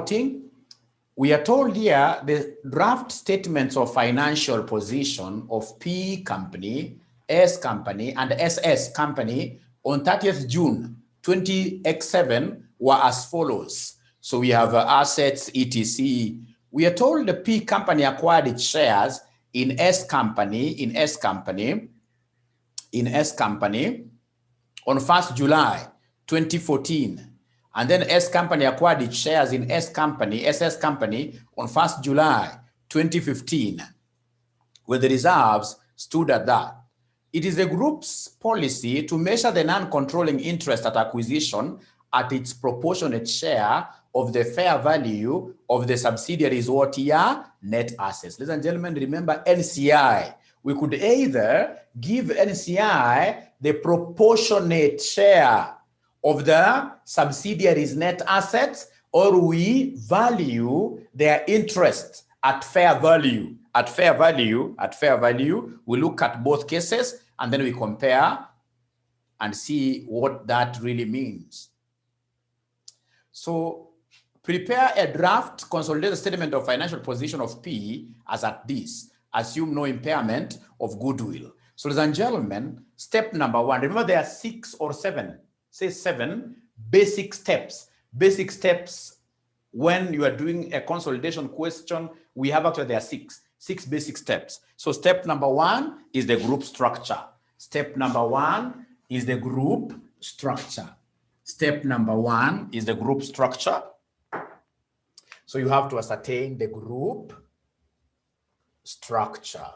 reporting. We are told here the draft statements of financial position of P company, S company, and SS company on 30th June 20x7 were as follows. So we have assets, etc. We are told the P company acquired its shares in S company, on 1st July 2014. And then S company acquired its shares in SS company on 1st July 2015, where the reserves stood at that. It is the group's policy to measure the non-controlling interest at acquisition at its proportionate share of the fair value of the subsidiaries what year net assets. Ladies and gentlemen, remember NCI. We could either give NCI the proportionate share of the subsidiaries net assets, or we value their interest at fair value. At fair value, we look at both cases and then we compare and see what that really means. So prepare a draft consolidated statement of financial position of P as at this. Assume no impairment of goodwill. So ladies and gentlemen, step number one, remember there are 6 or 7, say 7 basic steps. Basic steps when you are doing a consolidation question, we have actually there are 6 basic steps. So step number 1 is the group structure. Step number 1 is the group structure. Step number 1 is the group structure. So you have to ascertain the group structure.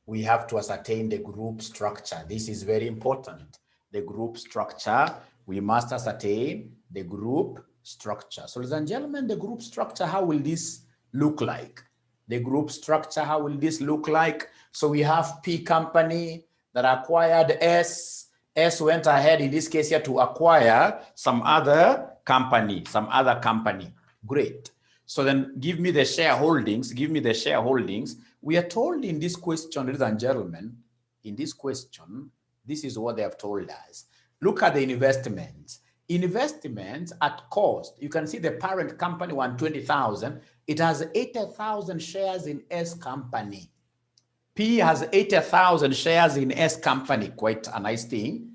We have to ascertain the group structure. This is very important. The group structure, we must ascertain the group structure. So ladies and gentlemen, the group structure, how will this look like? The group structure, how will this look like? So we have P company that acquired S. S went ahead in this case here to acquire some other company, Great. So then give me the shareholdings, We are told in this question, ladies and gentlemen, in this question, this is what they have told us. Look at the investments. Investments at cost. You can see the parent company 120,000. It has 80,000 shares in S company. P has 80,000 shares in S company. Quite a nice thing.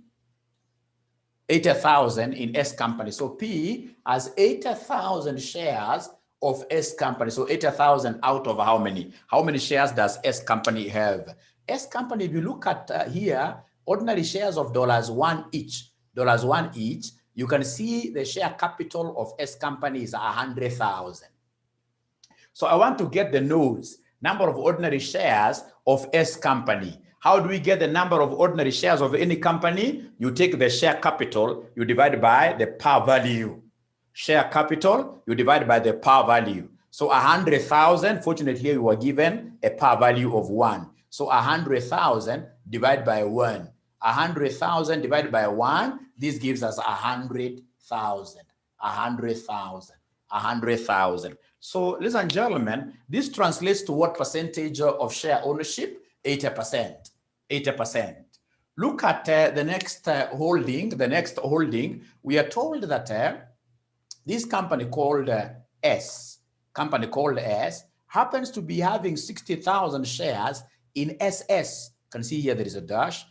80,000 in S company. So P has 80,000 shares of S company. So 80,000 out of how many? How many shares does S company have? S company, if you look at here, ordinary shares of $1 each, you can see the share capital of S company is 100,000. So I want to get the number of ordinary shares of S company. How do we get the number of ordinary shares of any company? You take the share capital, you divide by the par value. Share capital, you divide by the par value. So 100,000, fortunately, we were given a par value of 1. So 100,000 divided by 1. 100,000 divided by 1, this gives us 100,000. 100,000. So, ladies and gentlemen, this translates to what percentage of share ownership? 80%. 80%. Look at the next holding. We are told that this company called S, happens to be having 60,000 shares in SS. You can see here there is a dash.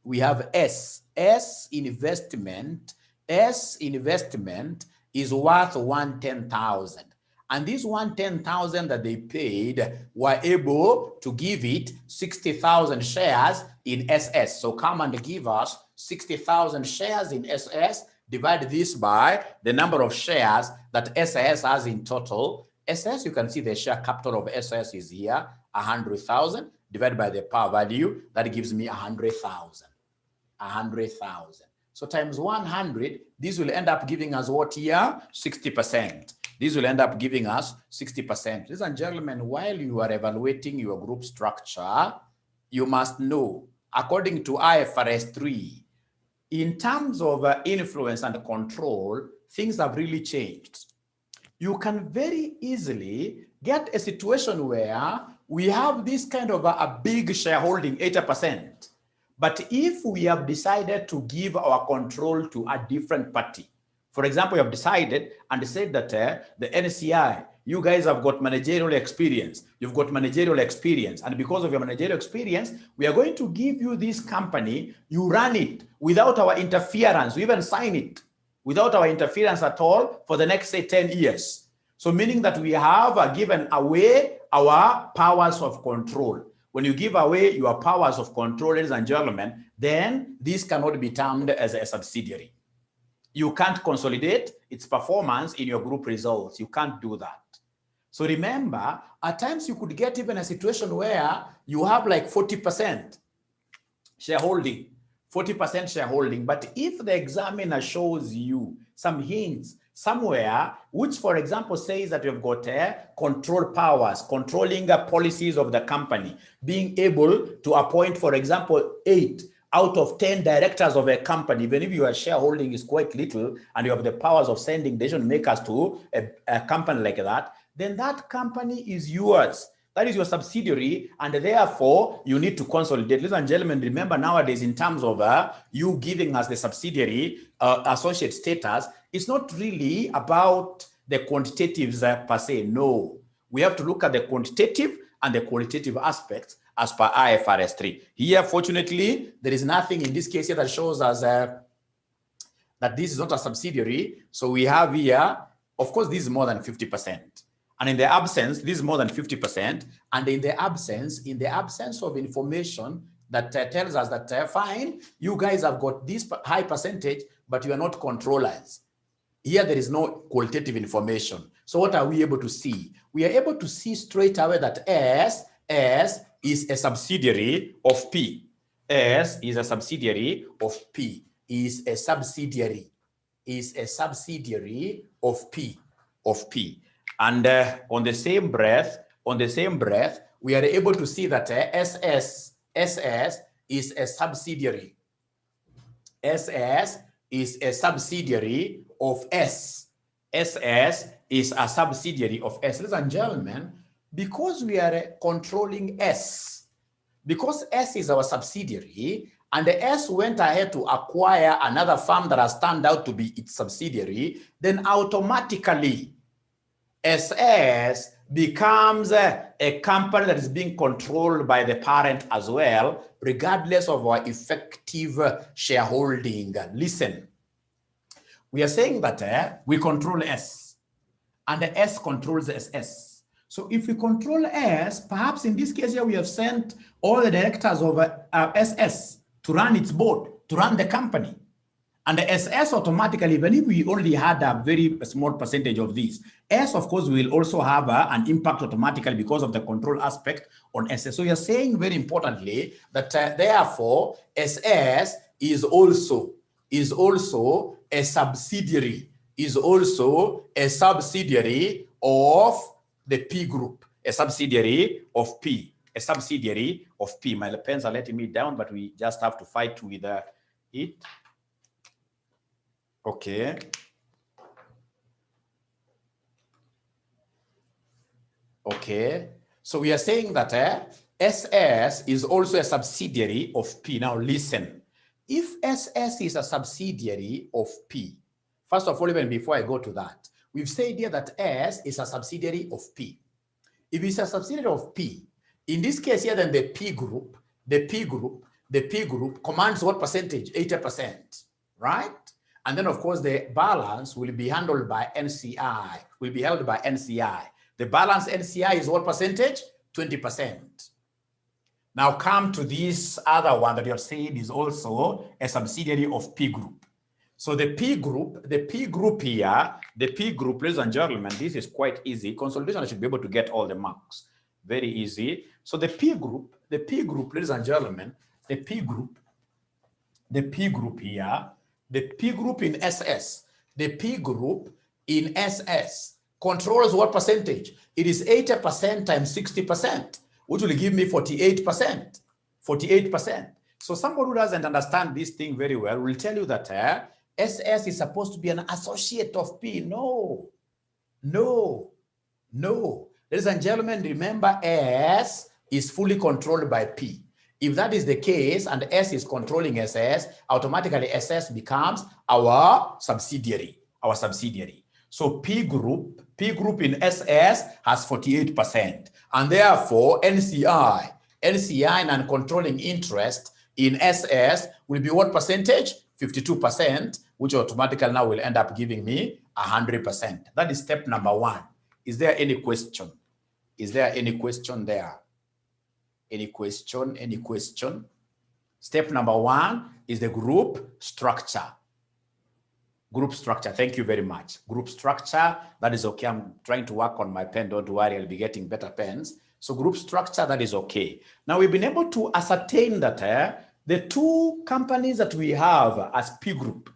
We have S. S investment is worth 110,000. And this 110,000 that they paid were able to give it 60,000 shares in SS. So come and give us 60,000 shares in SS. Divide this by the number of shares that SS has in total. SS, you can see the share capital of SS is here, 100,000. Divided by the par value, that gives me 100,000. 100,000. So times 100, this will end up giving us what here? 60%. This will end up giving us 60%. Ladies and gentlemen, while you are evaluating your group structure, you must know, according to IFRS 3, in terms of influence and control, things have really changed. You can very easily get a situation where we have this kind of a big shareholding, 80%. But if we have decided to give our control to a different party, For example, you have decided and said that the NCI, you guys have got managerial experience. You've got managerial experience. And because of your managerial experience, we are going to give you this company. You run it without our interference. We even sign it without our interference at all for the next, say, 10 years. So meaning that we have given away our powers of control. When you give away your powers of control, ladies and gentlemen, then this cannot be termed as a subsidiary. You can't consolidate its performance in your group results. You can't do that. So remember, at times you could get even a situation where you have like 40% shareholding, 40% shareholding. But if the examiner shows you some hints somewhere, which, for example, says that you've got control powers, controlling policies of the company, being able to appoint, for example, 8 out of 10 directors of a company, even if your shareholding is quite little and you have the powers of sending decision makers to a company like that, then that company is yours. That is your subsidiary, and therefore you need to consolidate. Ladies and gentlemen, remember nowadays in terms of you giving us the subsidiary associate status, it's not really about the quantitatives per se. No, we have to look at the quantitative and the qualitative aspects as per IFRS 3. Here, fortunately, there is nothing in this case here that shows us that this is not a subsidiary. So we have here, of course, this is more than 50%. And in the absence, this is more than 50%. And in the absence of information that tells us that, fine, you guys have got this high percentage, but you are not controllers. Here, there is no qualitative information. So what are we able to see? We are able to see straight away that S is a subsidiary of P. S is a subsidiary of P. Is a subsidiary of P. And on the same breath, we are able to see that SS is a subsidiary. SS is a subsidiary of S. SS is a subsidiary of S. Ladies and gentlemen, because we are controlling S, because S is our subsidiary, and the S went ahead to acquire another firm that has turned out to be its subsidiary, then automatically SS becomes a company that is being controlled by the parent as well, regardless of our effective shareholding. Listen, we are saying that we control S, and the S controls SS. So if we control S, perhaps in this case here, we have sent all the directors of SS to run its board, to run the company. And the SS automatically, even if we only had a very small percentage of this, S, of course, will also have an impact automatically because of the control aspect on SS. So you're saying very importantly that therefore SS is also a subsidiary, of the P group, a subsidiary of P. My pens are letting me down, but we just have to fight with it. Okay. So we are saying that SS is also a subsidiary of P. Now listen, if SS is a subsidiary of P, first of all, even before I go to that, we've said here that S is a subsidiary of P. If it's a subsidiary of P, in this case here, then the P group commands what percentage? 80%, right? And then, of course, the balance will be handled by NCI, The balance NCI is what percentage? 20%. Now come to this other one that you have said is also a subsidiary of P group. So the P group here, ladies and gentlemen, this is quite easy. Consolidation, I should be able to get all the marks. Very easy. So the P group, ladies and gentlemen, the P group here, the P group in SS, controls what percentage? It is 80% times 60%, which will give me 48%. So somebody who doesn't understand this thing very well will tell you that SS is supposed to be an associate of P. No. Ladies and gentlemen, remember S is fully controlled by P. If that is the case and S is controlling SS, automatically SS becomes our subsidiary. our subsidiary. So P group in SS has 48%. And therefore, NCI non-controlling interest in SS will be what percentage? 52%, which automatically now will end up giving me 100%. That is step number 1. Is there any question? Is there any question there? Any question? Any question? Step number 1 is the group structure. Group structure. Thank you very much. Group structure. That is okay. I'm trying to work on my pen. Don't worry. I'll be getting better pens. So group structure, that is okay. Now we've been able to ascertain that the 2 companies that we have as P group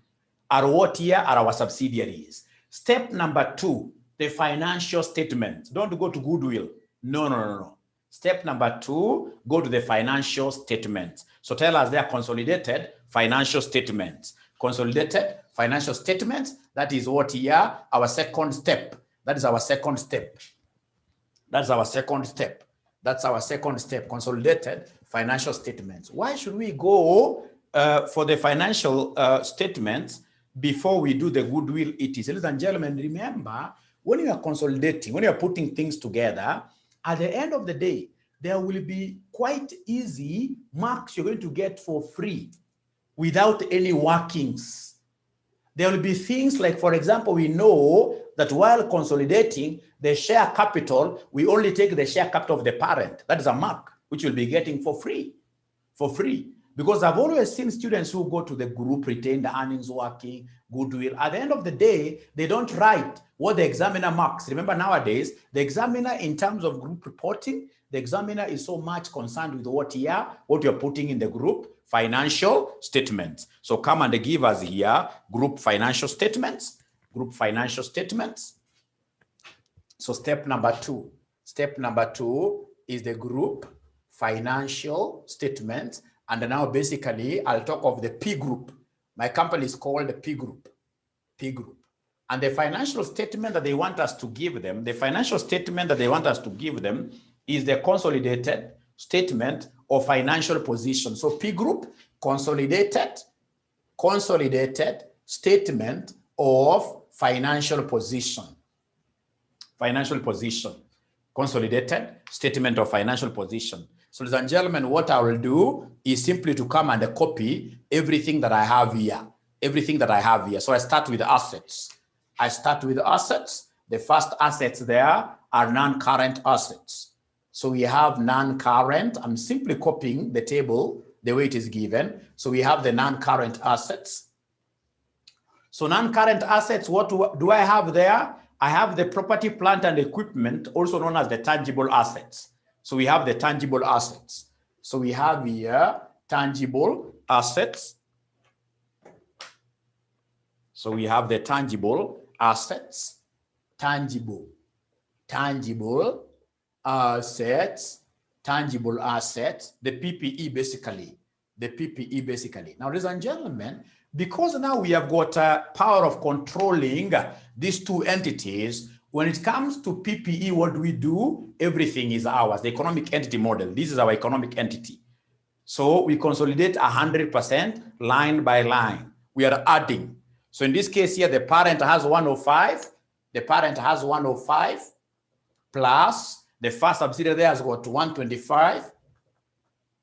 are what here are our subsidiaries. Step number 2, the financial statements. Don't go to goodwill. No. Step number 2, go to the financial statements. So tell us they are consolidated financial statements. Consolidated financial statements, that is what here, our second step. That is our second step. That's our second step. That's our second step, consolidated financial statements. Why should we go for the financial statements before we do the goodwill ETC? Ladies and gentlemen, remember, when you are consolidating, when you are putting things together, at the end of the day, there will be quite easy marks you're going to get for free without any workings. There will be things like, for example, we know that while consolidating the share capital, we only take the share capital of the parent. That is a mark which you'll be getting for free. Because I've always seen students who go to the group retained earnings working, goodwill. At the end of the day, they don't write what the examiner marks. Remember nowadays, the examiner in terms of group reporting, the examiner is so much concerned with what you're putting in the group financial statements. So come and give us here group financial statements. Group financial statements. So step number 2. Step number 2 is the group financial statements. And now basically I'll talk of the P group. My company is called the P group. P group. And the financial statement that they want us to give them, is the consolidated statement of financial position. So P group, consolidated statement of financial position. Consolidated statement of financial position. So ladies and gentlemen, what I will do is simply to come and copy everything that I have here. So I start with assets. The first assets there are non-current assets. So we have non-current. I'm simply copying the table the way it is given. So we have the non-current assets. So non-current assets, what do I have there? I have the property, plant, and equipment, also known as the tangible assets. So we have the tangible assets. So we have here tangible assets. So we have the tangible assets, tangible assets, the PPE basically, Now, ladies and gentlemen, because now we have got a power of controlling these 2 entities, when it comes to PPE, what do we do? Everything is ours, the economic entity model. This is our economic entity. So we consolidate 100% line by line. We are adding. So in this case here, the parent has 105. The parent has 105 plus the first subsidiary there has got 125.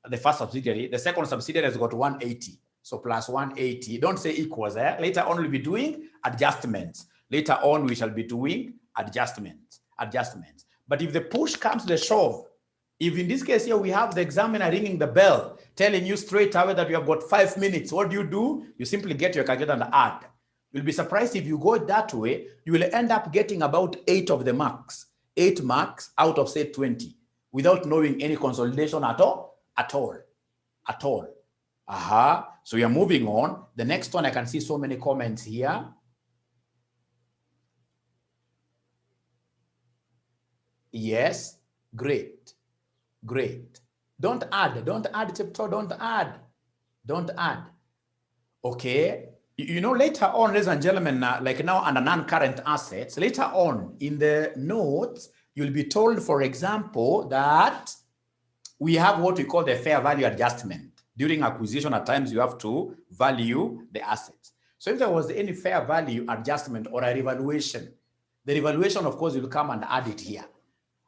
The first subsidiary, the second subsidiary has got 180. So plus 180. Don't say equals. Later on, we'll be doing adjustments. Later on, we shall be doing adjustments. But if the push comes to the shove, if in this case here we have the examiner ringing the bell, telling you straight away that you have got 5 minutes, what do? You simply get your calculator and add. You'll be surprised if you go that way, you will end up getting about 8 of the marks. 8 marks out of say 20 without knowing any consolidation at all. So we are moving on. The next one, I can see so many comments here. Yes, great. Don't add, chapter, don't add. Okay. You know, later on, ladies and gentlemen, like now under non-current assets, later on in the notes, you'll be told, for example, that we have what we call the fair value adjustment. During acquisition, at times you have to value the assets. So So if there was any fair value adjustment or a revaluation, the revaluation, of course, will come and add it here.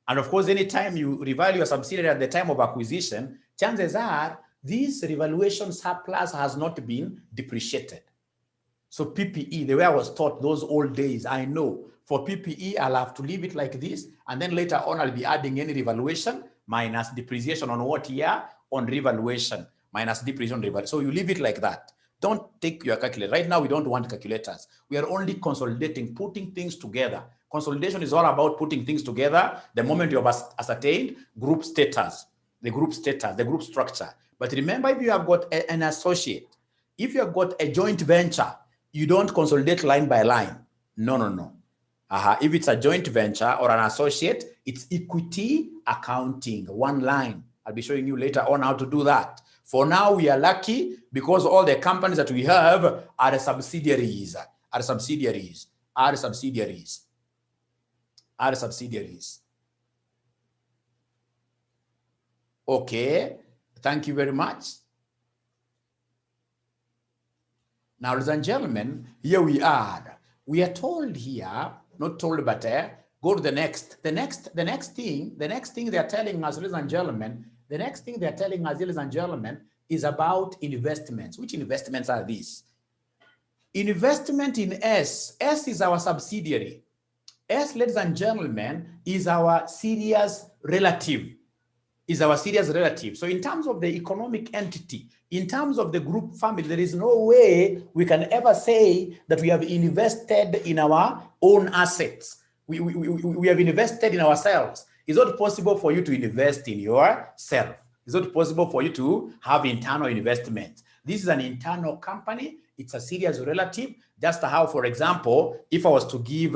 And of course, anytime you revalue your subsidiary at the time of acquisition, chances are this revaluation surplus has not been depreciated. So PPE, the way I was taught those old days, I know for PPE, I'll have to leave it like this. And then later on, I'll be adding any revaluation minus depreciation on what year? On revaluation minus depreciation on revaluation. So you leave it like that. Don't take your calculator. Right now, we don't want calculators. We are only consolidating, putting things together. Consolidation is all about putting things together the moment you have ascertained group status, the group status, the group structure. But remember, if you have got an associate, if you have got a joint venture, you don't consolidate line by line. No, no, no. If it's a joint venture or an associate, it's equity accounting, one line. I'll be showing you later on how to do that. For now, we are lucky because all the companies that we have are subsidiaries, Okay, thank you very much. Now, ladies and gentlemen, here we are. We are told here, not told, but go to the next. The next thing they are telling us, ladies and gentlemen, is about investments. Which investments are these? Investment in S. S is our subsidiary. S, ladies and gentlemen, is our serious relative. So in terms of the economic entity, in terms of the group family, there is no way we can ever say that we have invested in our own assets. We have invested in ourselves. It's not possible for you to invest in yourself. It's not possible for you to have internal investments. This is an internal company. It's a serious relative. Just how, for example, if I was to give,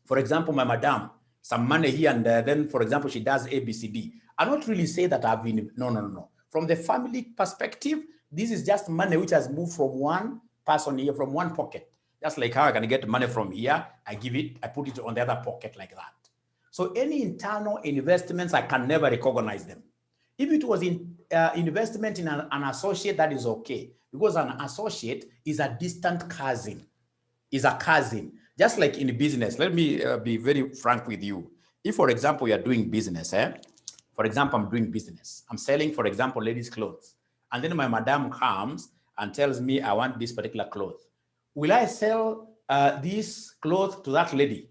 for example, my madam some money here and then, for example, she does ABCD. I'll not really say that I've been, no. From the family perspective, this is just money which has moved from one person here, from one pocket. Just like how I can get money from here, I put it on the other pocket like that. So any internal investments, I can never recognize them. If it was in investment in an associate, that is okay. Because an associate is a distant cousin, is a cousin. Just like in business, let me be very frank with you. If, for example, you are doing business, for example, I'm doing business. I'm selling, for example, ladies' clothes. And then my madam comes and tells me, I want this particular cloth. Will I sell this cloth to that lady?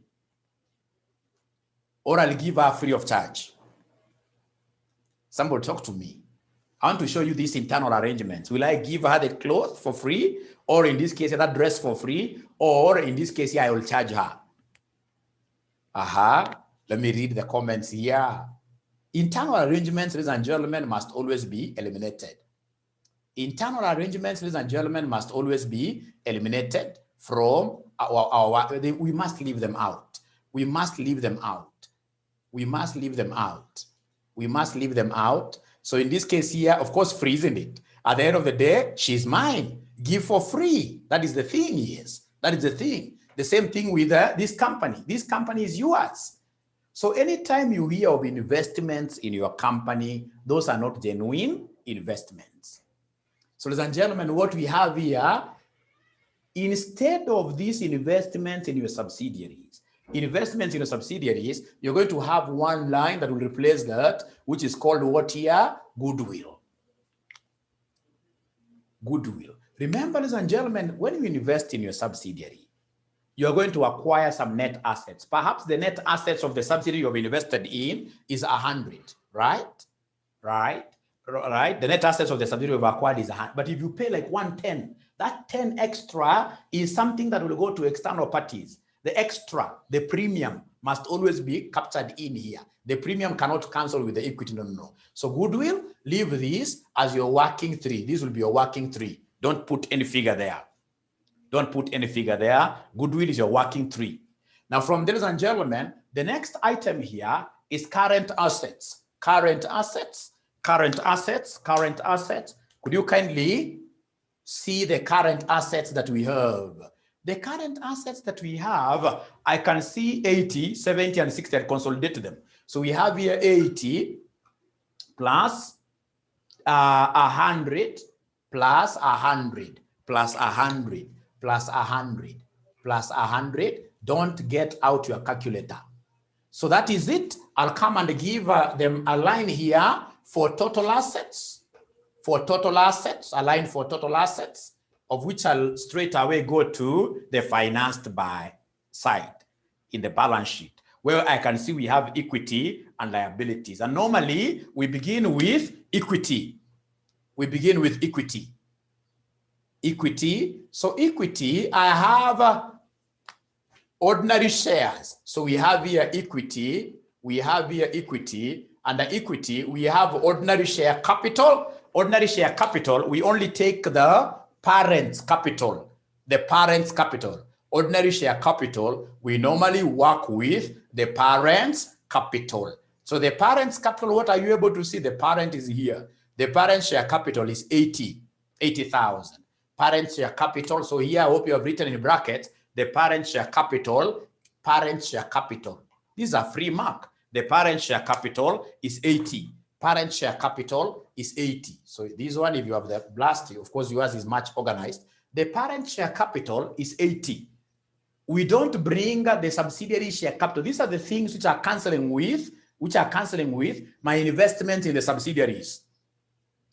Or I'll give her free of charge? Somebody talk to me. I want to show you these internal arrangements. Will I give her the cloth for free? Or in this case, that dress for free? Or in this case, I will charge her. Let me read the comments here. Internal arrangements, ladies and gentlemen, must always be eliminated. Internal arrangements, ladies and gentlemen, must always be eliminated from we must leave them out. We must leave them out. So in this case here, of course, free, isn't it? At the end of the day, she's mine. Give for free. That is the thing, yes. That is the thing. The same thing with this company. This company is yours. So anytime you hear of investments in your company, those are not genuine investments. So ladies and gentlemen, what we have here, instead of these investments in your subsidiaries, you're going to have one line that will replace that, which is called what here? Goodwill. Remember, ladies and gentlemen, when you invest in your subsidiary, you're going to acquire some net assets. Perhaps the net assets of the subsidiary you've invested in is 100, right? The net assets of the subsidiary you've acquired is 100. But if you pay like 110, that 10 extra is something that will go to external parties. The extra, the premium, must always be captured in here. The premium cannot cancel with the equity, no. So goodwill, leave this as your working three. This will be your working three. Don't put any figure there. Goodwill is your working three. Now, from ladies and gentlemen, the next item here is current assets. Current assets. Could you kindly see the current assets that we have? The current assets that we have, I can see 80, 70, and 60. I'll consolidate them. So we have here 80 plus 100 plus 100 plus 100 plus 100 plus 100. Don't get out your calculator. So that is it. I'll come and give them a line here for total assets. For total assets, a line for total assets, of which I'll straight away go to the financed by side in the balance sheet, where I can see we have equity and liabilities. And normally we begin with equity. We begin with equity. Equity. So equity, I have ordinary shares. So we have here equity. We have here equity. Under equity, we have ordinary share capital. Ordinary share capital, we only take the parent's capital. The parent's capital. Ordinary share capital, we normally work with the parent's capital. So the parent's capital, what are you able to see? The parent is here. The parent share capital is 80,000. Parent share capital, so here I hope you have written in brackets, the parent share capital, parent share capital. These are free mark. The parent share capital is 80. Parent share capital is 80. So this one, if you have the blast, of course yours is much organized. The parent share capital is 80. We don't bring the subsidiary share capital. These are the things which are cancelling with my investment in the subsidiaries.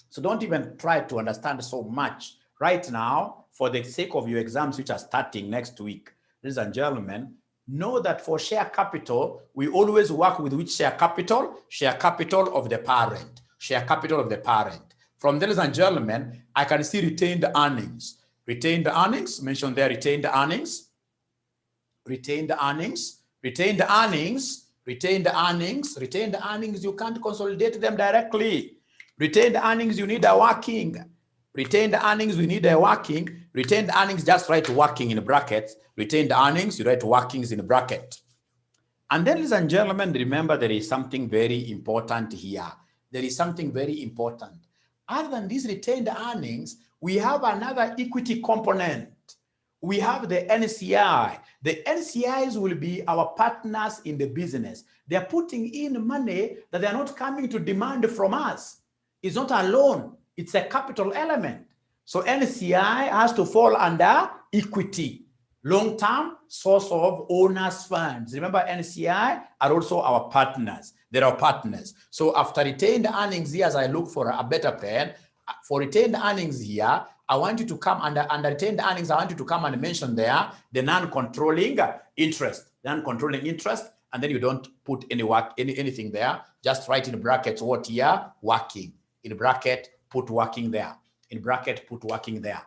So don't even try to understand so much right now for the sake of your exams, which are starting next week. Ladies and gentlemen, know that for share capital, we always work with which share capital? Share capital of the parent. Share capital of the parent. From there, ladies and gentlemen, I can see retained earnings. Retained earnings, mentioned there, retained earnings. Retained earnings. Retained earnings. Retained earnings. Retained earnings, you can't consolidate them directly. Retained earnings, you need a working. Retained earnings, we need a working. Retained earnings, just write working in brackets. Retained earnings, you write workings in bracket. And then, ladies and gentlemen, remember there is something very important here. There is something very important. Other than these retained earnings, we have another equity component. We have the NCI. The NCIs will be our partners in the business. They are putting in money that they are not coming to demand from us. It's not a loan. It's a capital element. So NCI has to fall under equity, long-term source of owners' funds. Remember, NCI are also our partners. They're our partners. So after retained earnings here, as I look for a better pen, for retained earnings here, I want you to come under retained earnings, I want you to come and mention there the non-controlling interest. Non-controlling interest, and then you don't put anything there. Just write in brackets what here? Working. In bracket, put working there. In bracket, put working there.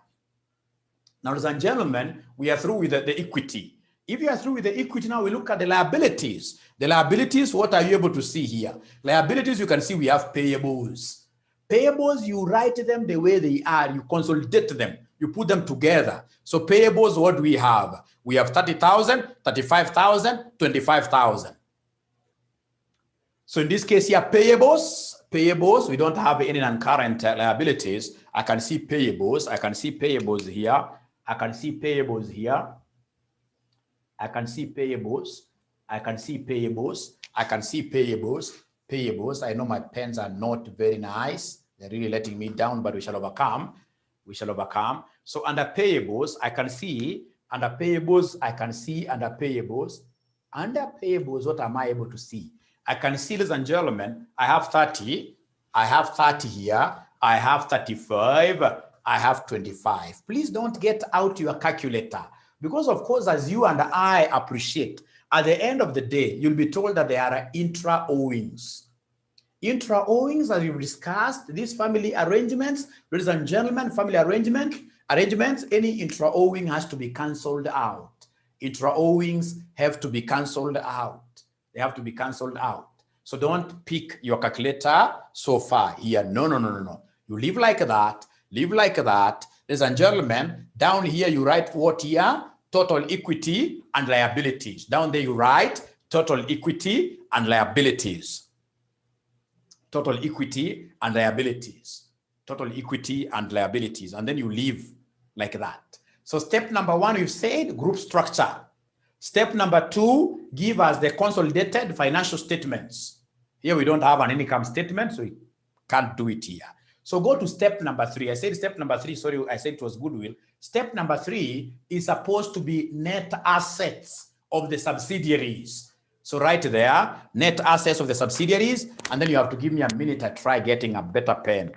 Now, ladies and gentlemen, we are through with the equity. If you are through with the equity, now we look at the liabilities. The liabilities, what are you able to see here? Liabilities, you can see we have payables. Payables, you write them the way they are. You consolidate them. You put them together. So payables, what do we have? We have 30,000, 35,000, 25,000. So in this case here, payables, we don't have any non-current liabilities. I can see payables. I can see payables here. I can see payables here. I can see payables. I can see payables. I can see payables. Payables. I know my pens are not very nice. They're really letting me down, but we shall overcome. We shall overcome. So under payables, I can see, under payables, I can see under payables. Under payables, what am I able to see? I can see, ladies and gentlemen, I have 30. I have 30 here. I have 35. I have 25. Please don't get out your calculator. Because, of course, as you and I appreciate, at the end of the day, you'll be told that there are intra-owings. Intra-owings, as we've discussed, these family arrangements, ladies and gentlemen, family arrangements, any intra-owing has to be cancelled out. Intra-owings have to be cancelled out. They have to be cancelled out. So don't pick your calculator so far here. No. You live like that. Live like that. Ladies and gentlemen, down here you write what here? Total equity and liabilities. Down there you write total equity and liabilities. Total equity and liabilities. Total equity and liabilities. And then you live like that. So step number one, we've said group structure. Step number two, give us the consolidated financial statements. Here we don't have an income statement, so we can't do it here. So go to step number three. I said step number three, sorry, I said it was goodwill. Step number 3 is supposed to be net assets of the subsidiaries. So right there, net assets of the subsidiaries, and then you have to give me a minute. I try getting a better pen.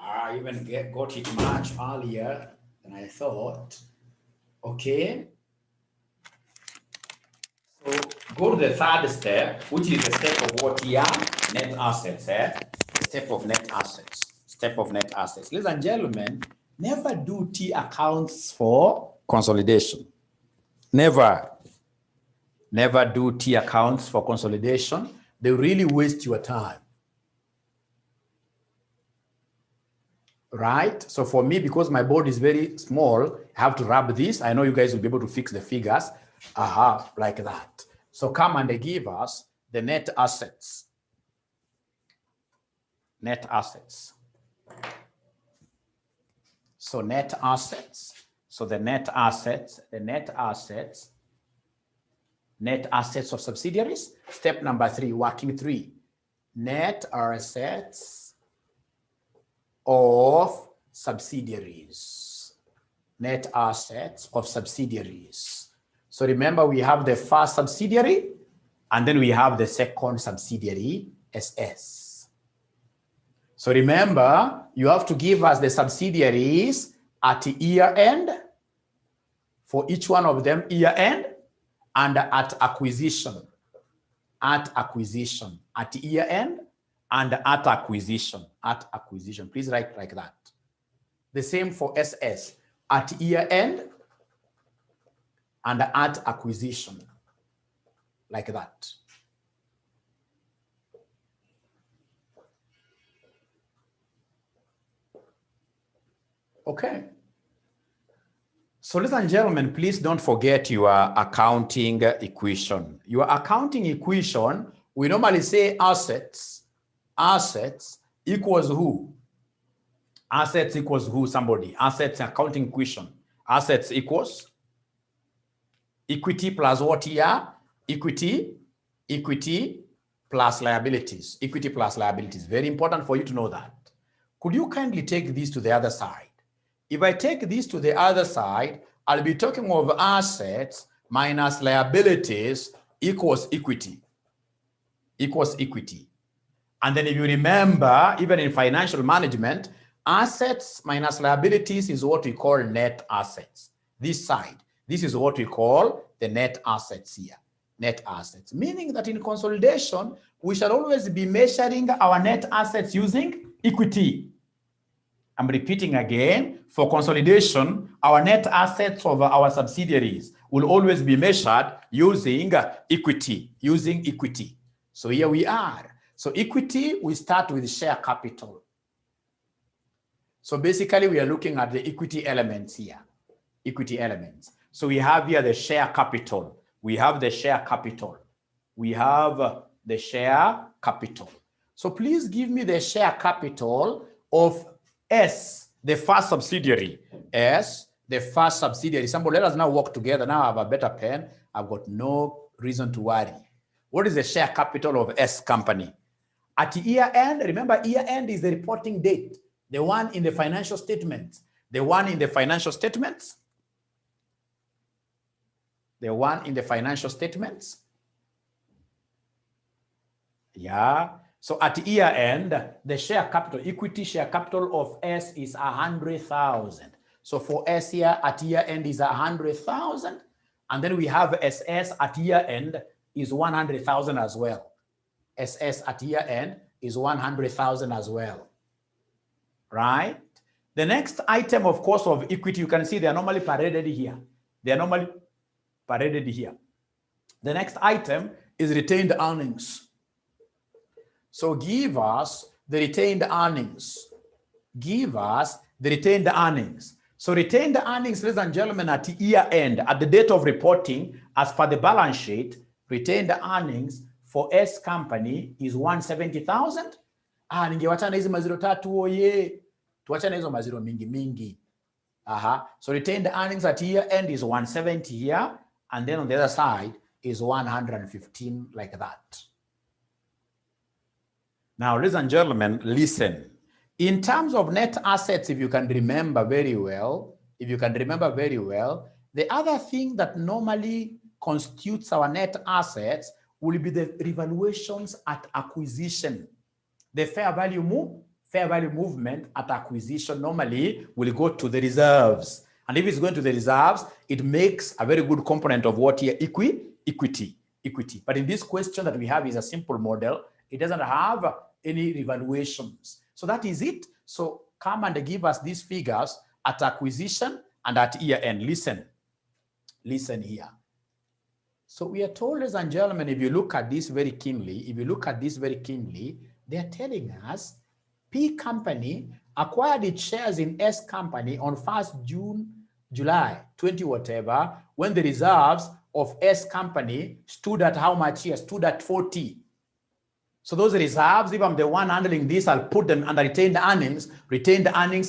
I even got it much earlier than I thought. Okay. So go to the third step, which is the step of what here? Net assets. The step of net assets. Step of net assets. Ladies and gentlemen, never do T accounts for consolidation. Never do T accounts for consolidation. They really waste your time. Right? So for me, because my board is very small, I have to rub this. I know you guys will be able to fix the figures. Like that. So come and they give us the net assets. Net assets. So net assets. So the net assets of subsidiaries. Step number 3, working 3. Net assets of subsidiaries. Net assets of subsidiaries. So remember, we have the first subsidiary, and then we have the second subsidiary, SS. So remember, you have to give us the subsidiaries at year end, for each one of them year end, and at acquisition. At year end, and at acquisition. Please write like that. The same for SS, at year end, and at acquisition, like that. Okay. So ladies and gentlemen, please don't forget your accounting equation. Your accounting equation, we normally say assets equals who? Assets equals who, somebody? Assets accounting equation. Assets equals equity plus what here? Equity plus liabilities. Equity plus liabilities. Very important for you to know that. Could you kindly take this to the other side? If I take this to the other side, I'll be talking of assets minus liabilities equals equity. And then if you remember, even in financial management, assets minus liabilities is what we call net assets. This side. This is what we call the net assets here. Net assets. Meaning that in consolidation, we shall always be measuring our net assets using equity. I'm repeating again, for consolidation, our net assets of our subsidiaries will always be measured using equity. So here we are. So equity, we start with share capital. So basically, we are looking at the equity elements here. So we have here the share capital. We have the share capital. So please give me the share capital of S, the first subsidiary. Somebody let us now work together. Now I have a better pen. I've got no reason to worry. What is the share capital of S company? At year end, remember year end is the reporting date. The one in the financial statements. Yeah. So at year end, the share capital, equity share capital of S is 100,000. So for S here at year end is 100,000. And then we have SS at year end is 100,000 as well. SS at year end is 100,000 as well. Right? The next item, of course, of equity, you can see they are normally paraded here. The next item is retained earnings. So give us the retained earnings. Give us the retained earnings. So retained earnings, ladies and gentlemen, at year end, at the date of reporting, as per the balance sheet, retained earnings for S company is 170,000. Ningewachana hizi maziro tatu oye. Tuachana hizo maziro mingi mingi. So retained earnings at year end is 170 here, and then on the other side is 115 like that. Now, ladies and gentlemen, listen. In terms of net assets, if you can remember very well, the other thing that normally constitutes our net assets will be the revaluations at acquisition. The fair value movement at acquisition normally will go to the reserves. And if it's going to the reserves, it makes a very good component of what here? Equity. But in this question that we have is a simple model. It doesn't have any revaluations. So that is it. So come and give us these figures at acquisition and at year end. Listen here. So we are told, ladies and gentlemen, if you look at this very keenly, they are telling us P company acquired its shares in S company on 1st July 20 whatever, when the reserves of S company stood at how much here? Stood at 40. So those reserves, if I'm the one handling this, I'll put them under retained earnings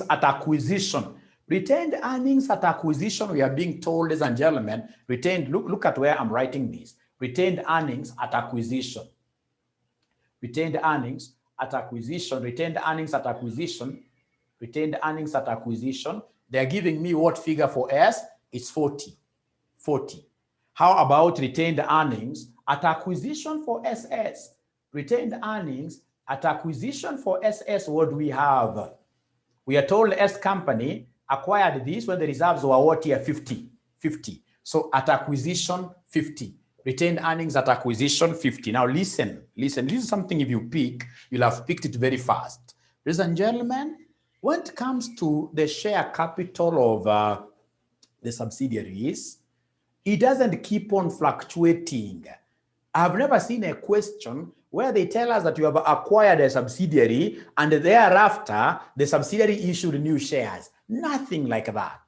at acquisition. Retained earnings at acquisition, we are being told, ladies and gentlemen, look at where I'm writing this. Retained earnings at acquisition. Retained earnings at acquisition. They're giving me what figure for S? It's 40. How about retained earnings at acquisition for SS? Retained earnings at acquisition for SS, what do we have? We are told S company acquired this when the reserves were what here? 50. So at acquisition, 50. Retained earnings at acquisition, 50. Now listen. This is something if you pick, you'll have picked it very fast. Ladies and gentlemen, when it comes to the share capital of the subsidiaries, it doesn't keep on fluctuating. I've never seen a question where they tell us that you have acquired a subsidiary and thereafter the subsidiary issued new shares. Nothing like that.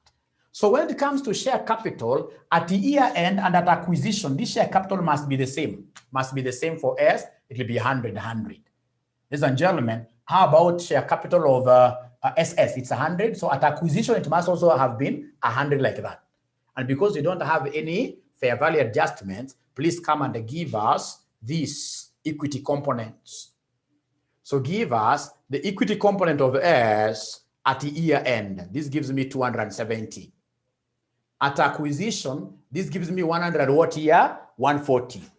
So when it comes to share capital, at the year end and at acquisition, this share capital must be the same. For S, it will be 100. Ladies and gentlemen, how about share capital of SS? It's 100. So at acquisition, it must also have been 100 like that. And because you don't have any fair value adjustments, please come and give us these equity components. So give us the equity component of S at the year end. This gives me 270. At acquisition, this gives me 100 what here? 140.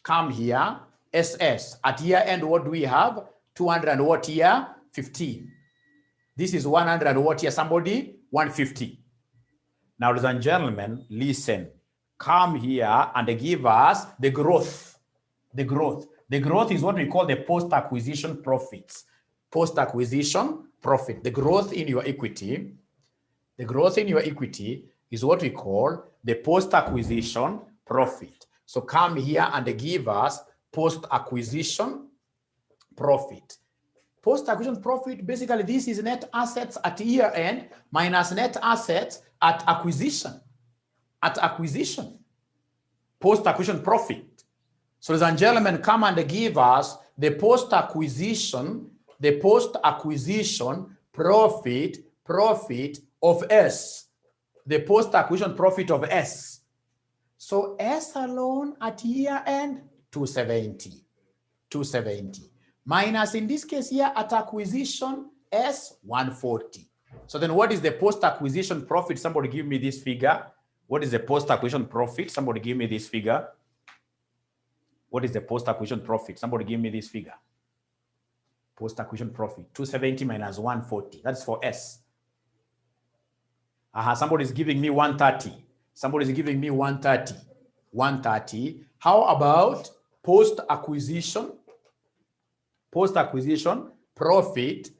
Come here, SS. At year end, what do we have? 200 what here? 15. This is 100 what here? Somebody? 150. Now, ladies and gentlemen, listen. Come here and give us the growth. The growth is what we call the post-acquisition profits. Post-acquisition profit. The growth in your equity is what we call the post-acquisition profit. So come here and give us post-acquisition profit. Post-acquisition profit, basically this is net assets at year end minus net assets at acquisition. Post-acquisition profit. So ladies and gentlemen, come and give us the post-acquisition profit of S. The post-acquisition profit of S. So S alone at year end, 270. Minus in this case here at acquisition, S, 140. So then what is the post-acquisition profit? Somebody give me this figure. What is the post-acquisition profit? Somebody give me this figure. What is the post-acquisition profit? Somebody give me this figure. Post-acquisition profit, 270 minus 140. That's for S. Somebody is giving me 130. 130. How about post-acquisition profit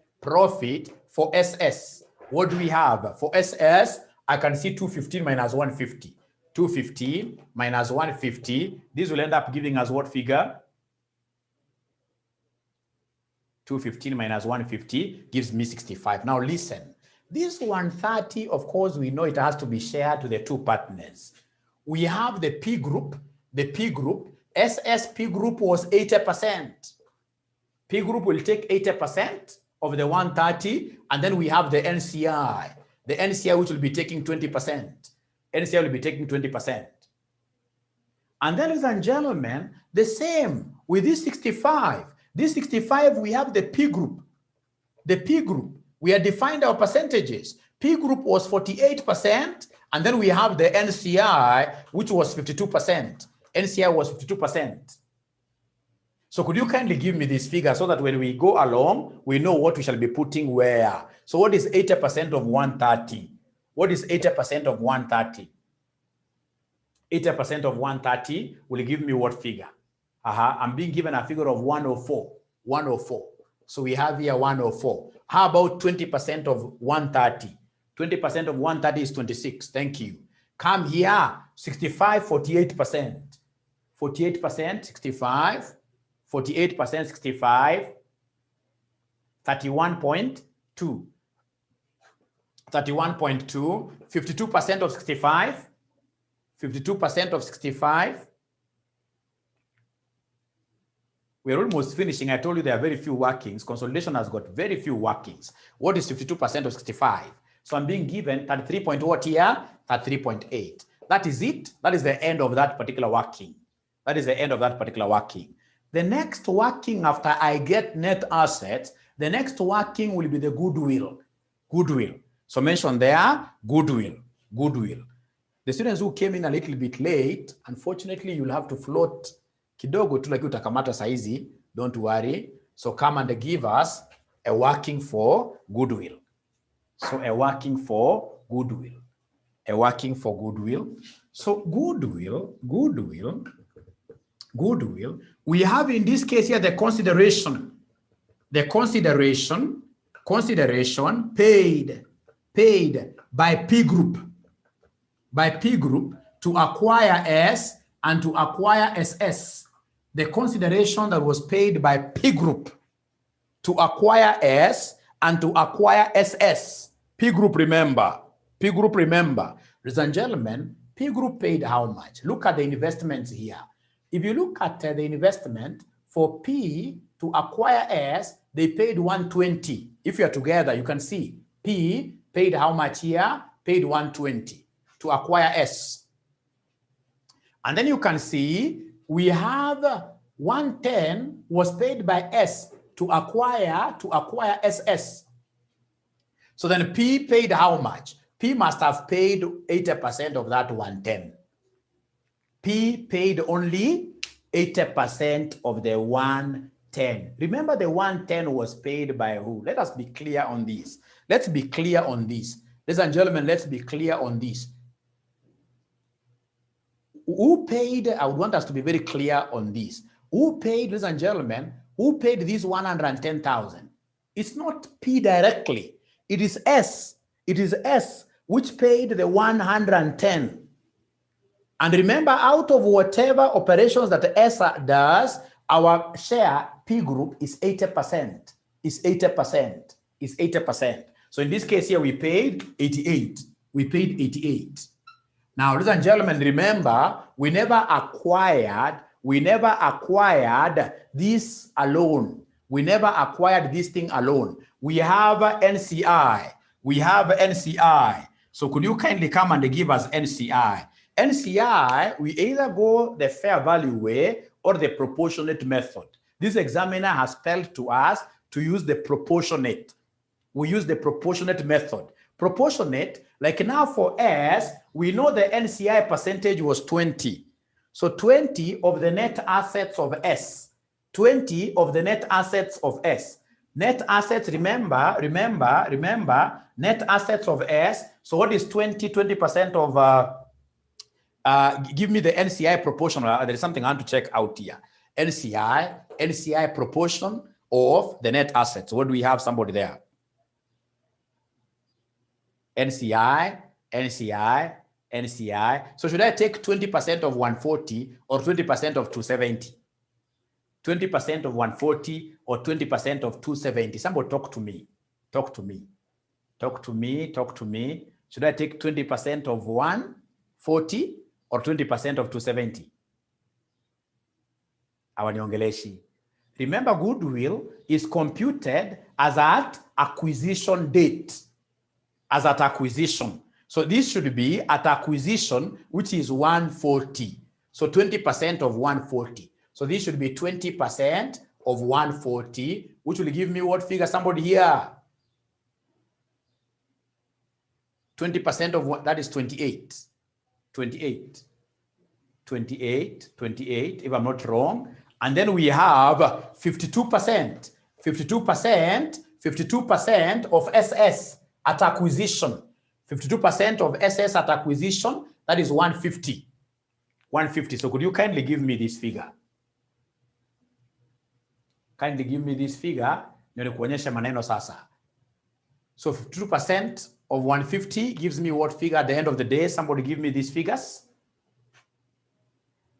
for SS? What do we have? For SS, I can see 215 minus 150. 250 minus 150. This will end up giving us what figure? 215 minus 150 gives me 65. Now listen, this 130, of course, we know it has to be shared to the two partners. We have the P group, SSP group was 80%. P group will take 80% of the 130, and then we have the NCI. The NCI which will be taking 20%. NCI will be taking 20%. And then, ladies and gentlemen, the same with this 65. This 65, we have the P group. The P group, we have defined our percentages. P group was 48%, and then we have the NCI, which was 52%. NCI was 52%. So could you kindly give me this figure so that when we go along, we know what we shall be putting where? So what is 80% of 130? What is 80% of 130? 80% of 130 will give me what figure? I'm being given a figure of 104. 104. So we have here 104. How about 20% of 130? 20% of 130 is 26. Thank you. Come here, 65, 48%. 48%, 65. 48%, 65. 31.2. 31.2. 52% of 65. 52% of 65. We're almost finishing. I told you there are very few workings. Consolidation has got very few workings. What is 52% of 65? So I'm being given 33 point what here? 33.8. That is it. That is the end of that particular working. That is the end of that particular working. The next working after I get net assets, the next working will be the goodwill. Goodwill. So mention there, goodwill. Goodwill. The students who came in a little bit late, unfortunately, you'll have to float kidogo tu lakini utakamata saizi, don't worry. So come and give us a working for goodwill. So a working for goodwill. A working for goodwill. So goodwill, we have in this case here the consideration. The consideration paid by P group. By P group to acquire S and to acquire SS. The consideration that was paid by P group to acquire S and to acquire SS. P group, remember. P group, remember. Ladies and gentlemen, P group paid how much? Look at the investments here. If you look at the investment for P to acquire S, they paid 120. If you're together, you can see P paid how much here? Paid 120 to acquire S. And then you can see we have 110 was paid by S to acquire SS. So then P paid how much? P must have paid 80% of that 110. P paid only 80% of the 110. Remember, the 110 was paid by who? Let us be clear on this. Let's be clear on this. Ladies and gentlemen, let's be clear on this. Who paid? I would want us to be very clear on this. Who paid, ladies and gentlemen, who paid this 110,000? It's not P directly. It is S. It is S which paid the 110. And remember, out of whatever operations that the S does, our share P group is 80%. Is 80%. Is 80%. So in this case here, we paid 88. We paid 88. Now, ladies and gentlemen, remember, we never acquired this alone. We never acquired this thing alone. We have NCI. We have NCI. So could you kindly come and give us NCI? NCI, we either go the fair value way or the proportionate method. This examiner has spelled to us to use the proportionate. We use the proportionate method. Proportionate, like now for S, we know the NCI percentage was 20. So 20 of the net assets of S. 20 of the net assets of S. Net assets, remember, net assets of S. So what is 20? 20% of, give me the NCI proportional. There is something I want to check out here. NCI proportion of the net assets. What do we have? Somebody there? NCI NCI. So should I take 20% of 140 or 20% of 270? 20% of 140 or 20% of 270? Somebody talk to me. Talk to me. Talk to me. Talk to me. Should I take 20% of 140 or 20% of 270? Awaniongeleshi. Remember, goodwill is computed as at acquisition date. As at acquisition. So this should be at acquisition, which is 140. So 20% of 140. So this should be 20% of 140, which will give me what figure? Somebody here. 20% of what? That is 28. 28. 28, 28, if I'm not wrong. And then we have 52%. 52% of SS at acquisition. 52% of SS at acquisition, that is 150. 150. So could you kindly give me this figure? Kindly give me this figure. Nikuonyeshe maneno sasa. So 52% of 150 gives me what figure at the end of the day? Somebody give me these figures.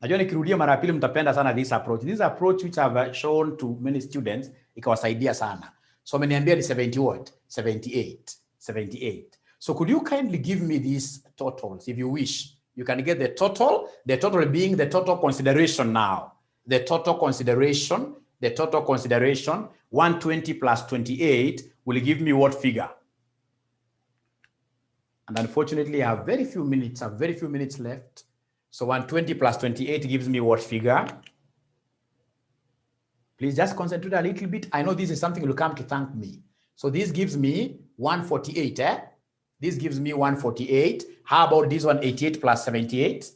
Najua nikirudia mara pili mtapenda sana this approach. This approach which I've shown to many students ikawasaidia sana. So ameniambia ni 70 what? 78. 78. So could you kindly give me these totals if you wish? You can get the total being the total consideration now. The total consideration, 120 plus 28 will give me what figure? And unfortunately, I have very few minutes left. So 120 plus 28 gives me what figure? Please just concentrate a little bit. I know this is something you'll come to thank me. So this gives me 148, This gives me 148. How about this one, 88 plus 78?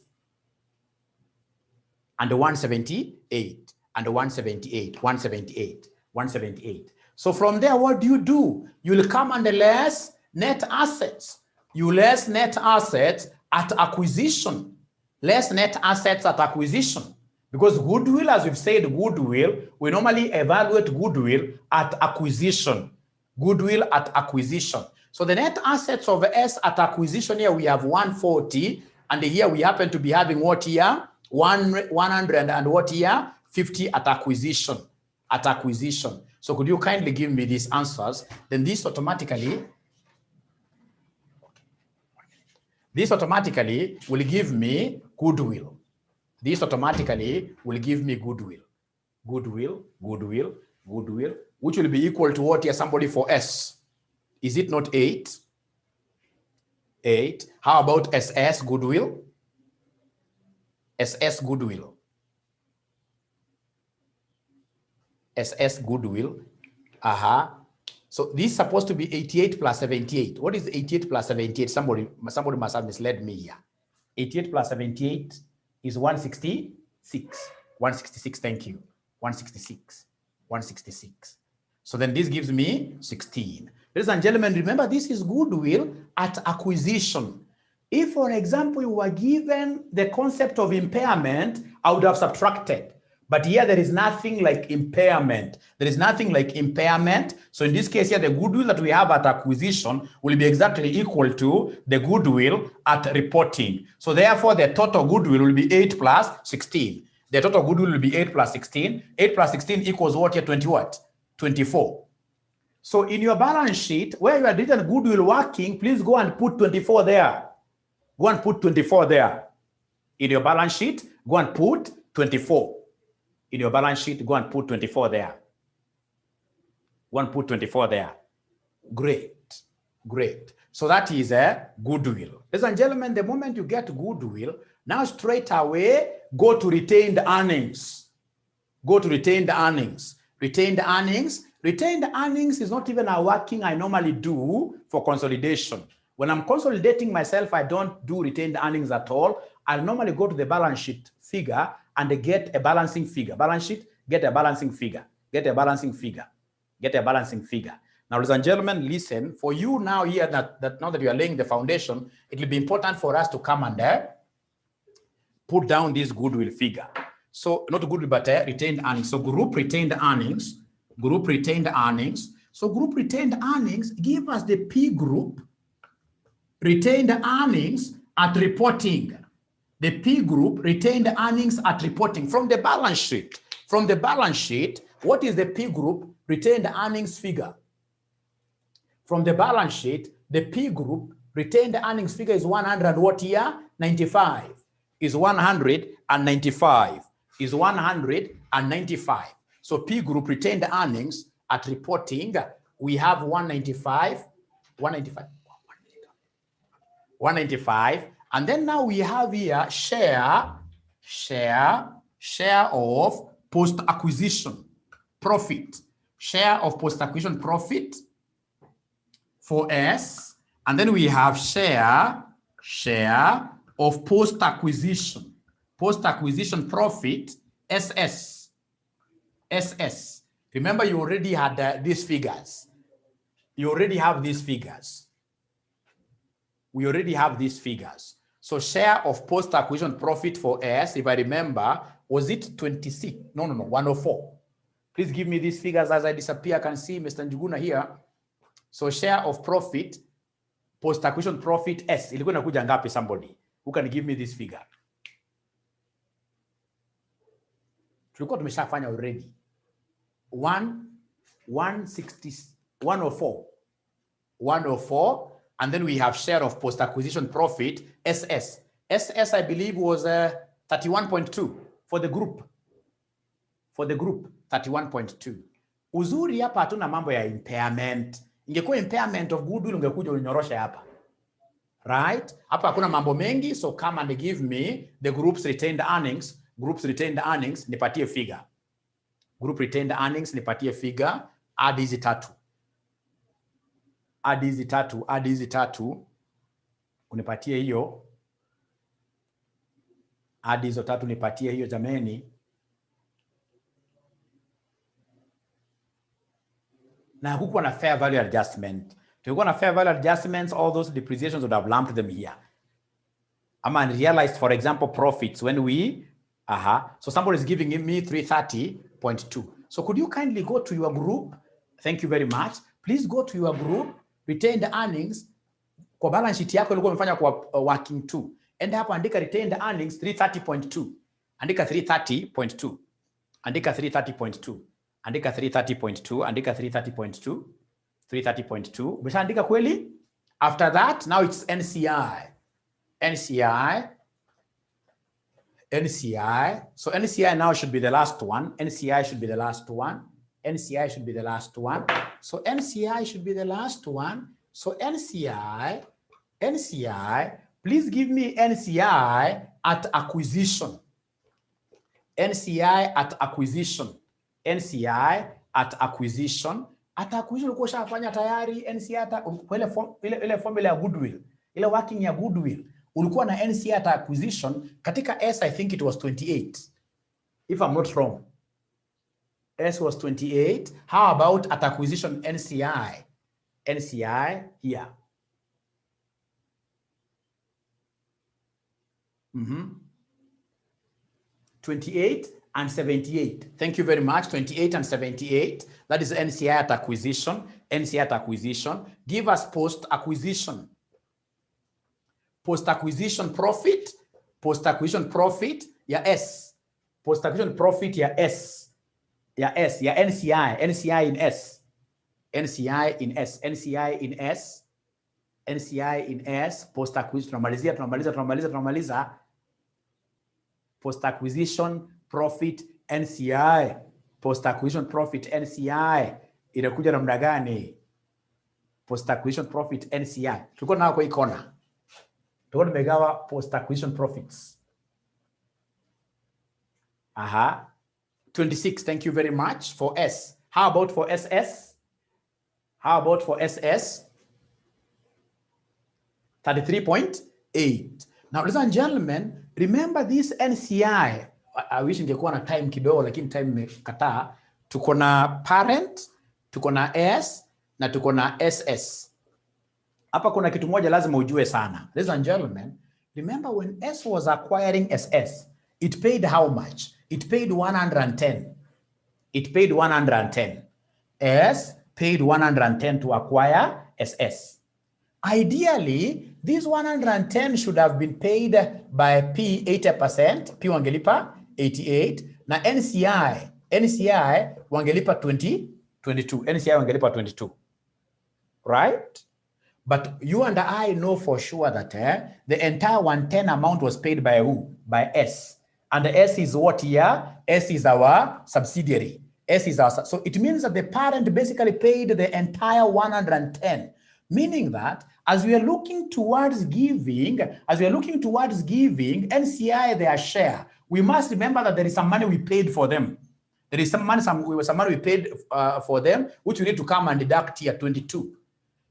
And 178, and 178, 178. So from there, what do? You'll come and less net assets. You less net assets at acquisition. Less net assets at acquisition. Because goodwill, as we've said, goodwill, we normally evaluate goodwill at acquisition. Goodwill at acquisition. So the net assets of S at acquisition here, we have 140. And here we happen to be having what here? 100 and what here? 50 at acquisition. At acquisition. So could you kindly give me these answers? Then this automatically will give me goodwill. This automatically will give me goodwill. Goodwill, which will be equal to what here? Somebody for S. Is it not 8? 8. How about SS goodwill? SS goodwill. SS goodwill. So this is supposed to be 88 plus 78. What is 88 plus 78? Somebody must have misled me here. 88 plus 78 is 166. 166, thank you. 166. 166. So then this gives me 16. Ladies and gentlemen, remember this is goodwill at acquisition. If, for example, you were given the concept of impairment, I would have subtracted. But here there is nothing like impairment. There is nothing like impairment. So in this case here, the goodwill that we have at acquisition will be exactly equal to the goodwill at reporting. So therefore, the total goodwill will be 8 plus 16. The total goodwill will be 8 plus 16. 8 plus 16 equals what here? 20 what? 24. So in your balance sheet, where you are written goodwill working, please go and put 24 there. Go and put 24 there. In your balance sheet, go and put 24. In your balance sheet, go and put 24 there. Go and put 24 there. Great. Great. So that is a goodwill. Ladies and gentlemen, the moment you get goodwill, now straight away, go to retained earnings. Go to retained earnings. Retained earnings. Retained earnings is not even a working I normally do for consolidation. When I'm consolidating myself, I don't do retained earnings at all. I'll normally go to the balance sheet figure and get a balancing figure. Balance sheet, get a balancing figure. Get a balancing figure. Get a balancing figure. Now, ladies and gentlemen, listen. For you now here, that now that you are laying the foundation, it will be important for us to come and put down this goodwill figure. So, not goodwill, but retained earnings. So, group retained earnings. Group retained earnings. So, group retained earnings give us the P group retained earnings at reporting. The P group retained earnings at reporting from the balance sheet. From the balance sheet, what is the P group retained earnings figure? From the balance sheet, the P group retained earnings figure is 100 what year? 95. Is 195. Is 195. So P group retained earnings at reporting, we have 195, 195, and then now we have here share of post-acquisition profit, share of post-acquisition profit for S, and then we have share of post-acquisition profit, SS. Remember, you already had these figures. You already have these figures. We already have these figures. So share of post-acquisition profit for S, if I remember, was it 26? No, 104. Please give me these figures as I disappear. I can see Mr. Njuguna here. So share of profit, post-acquisition profit S. Ilikuwa inakuja ngapi somebody? Who can give me this figure? Tulikuwa tumeshafanya already. 104. And then we have share of post-acquisition profit, SS. SS, I believe, was 31.2 for the group. For the group, 31.2. Uzuri hapa hatuna mambo ya impairment. Ingekuwa impairment of goodwill ungekuja unyorosha hapa. Right? Hapa hakuna mambo mengi, so come and give me the group's retained earnings. Group's retained earnings, nipatie figure. Group retained earnings, nipatie figure. Add hizi tatu. Add hizi tatu, unipatie hiyo. Add hizo tatu, nipatie hiyo jameni. Na hukuwa na fair value adjustment. Tulikuwa na fair value adjustments, all those depreciations would have lumped them here. And realized, for example, profits when we, so somebody is giving me 330.2. So could you kindly go to your group? Thank you very much. Please go to your group. Retained earnings kwa balance sheet yako ilikuwa umefanya kwa working 2. Enda hapo andika retained earnings 330.2. Andika 330.2. Andika 330.2. Andika 330.2. Andika 330.2. 330.2. Umeshaandika kweli? After that, now it's NCI. So NCI now should be the last one. NCI should be the last one. NCI should be the last one. So NCI should be the last one. So NCI, please give me NCI at acquisition. NCI at acquisition. NCI at acquisition. At acquisition ulikuwa ushafanya tayari NCI at ile formula ya goodwill. Ile working ya goodwill. Ulikuwa na NCI at acquisition katika S, I think it was 28. If I'm not wrong. S was 28. How about at acquisition NCI? NCI here. 28 and 78. Thank you very much. 28 and 78. That is NCI at acquisition. NCI at acquisition. Give us post-acquisition. Post-acquisition profit. Post-acquisition profit. Yeah, S. Post-acquisition profit. Yeah, S. Yeah, S. Yeah, NCI. NCI in S. NCI in S. NCI in S. NCI in S. Post-acquisition. Tunamaliza. Post-acquisition profit NCI. Post-acquisition profit NCI. Inakuja namna gani? Post-acquisition profit NCI. Tulikuwa nao kwa ikona. Tulikuwa tumegawa post-acquisition profits. 26. Thank you very much for S. How about for SS? How about for SS? 33.8. Now, ladies and gentlemen, remember this NCI. I wish ningekuwa na time kidogo, lakini time imekataa. Tuko na parent, tuko na S, na tuko na SS. Hapa kuna kitu moja lazima ujue sana. Ladies and gentlemen, remember when S was acquiring SS, it paid how much? It paid 110. It paid 110. S paid 110 to acquire SS. Ideally, this 110 should have been paid by P 80%, P wangelipa 88, na NCI wangelipa 22, NCI wangelipa 22, right? But you and I know for sure that the entire 110 amount was paid by who? By S. And the S is what here? S is our subsidiary. S is our, so it means that the parent basically paid the entire 110, meaning that as we are looking towards giving NCI their share, we must remember that there is some money we paid for them. There is some money we paid for them, which we need to come and deduct here, 22.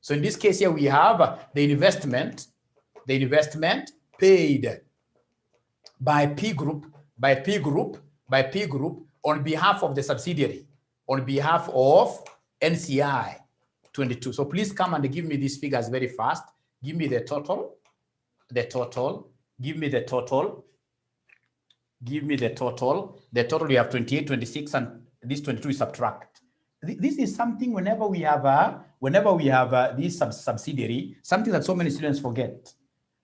So in this case here, we have the investment paid by P group on behalf of the subsidiary, on behalf of NCI 22. So please come and give me these figures very fast. Give me the total, give me the total. The total, we have 28, 26, and this 22 is subtract. This is something whenever we have this subsidiary, something that so many students forget.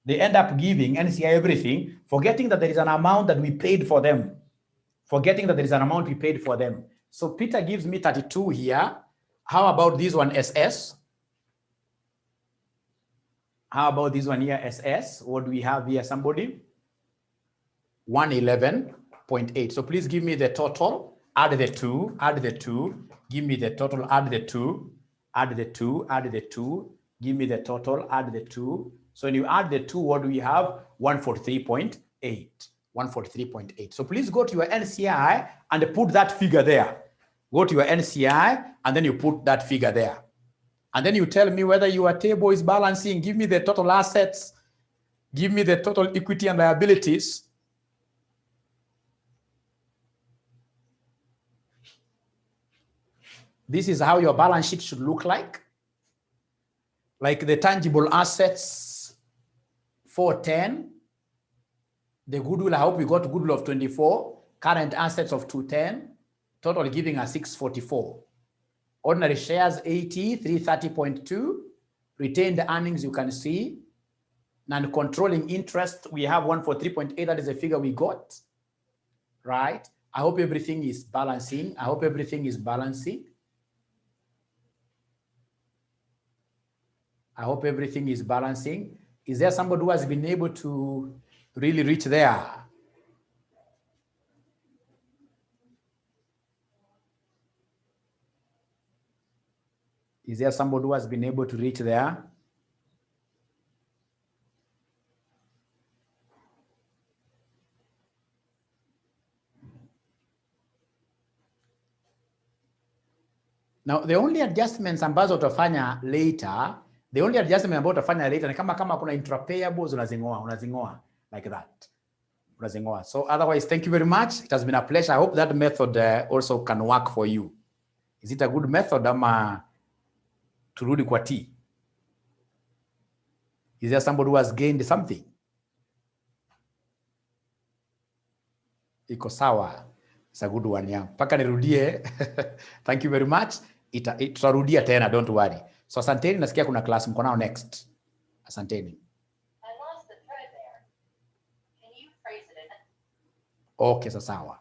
They end up giving NCI everything, forgetting that there is an amount that we paid for them. So Peter gives me 32 here. How about this one, SS? How about this one here, SS? What do we have here, somebody? 111.8. So please give me the total, add the two, give me the total, add the two, give me the total, add the two. So when you add the two, what do we have? 143.8. So please go to your NCI and put that figure there. Go to your NCI and then you put that figure there. And then you tell me whether your table is balancing. Give me the total assets. Give me the total equity and liabilities. This is how your balance sheet should look like. Like the tangible assets, 410. The goodwill, I hope we got goodwill of 24. Current assets of 210. Total giving us 644. Ordinary shares, 80, 330.2. Retained earnings, you can see. Non-controlling interest, we have 143.8. That is the figure we got, right? I hope everything is balancing. Is there somebody who has been able to really reach there? Is there somebody who has been able to reach there? Now, the only adjustments ambazo utafanya later, ni kama kuna intra-payables unazingoa like that. So otherwise, thank you very much. It has been a pleasure. I hope that method also can work for you. Is it a good method ama turudi kwa T? Is there somebody who has gained something? Iko sawa. It's a good one, yeah. Paka nirudie. Thank you very much. Tutarudia tena, don't worry. So asanteni, nasikia kuna class mko nao next. Asanteni. I lost the thread there. Can you phrase it in? Okay, sawa.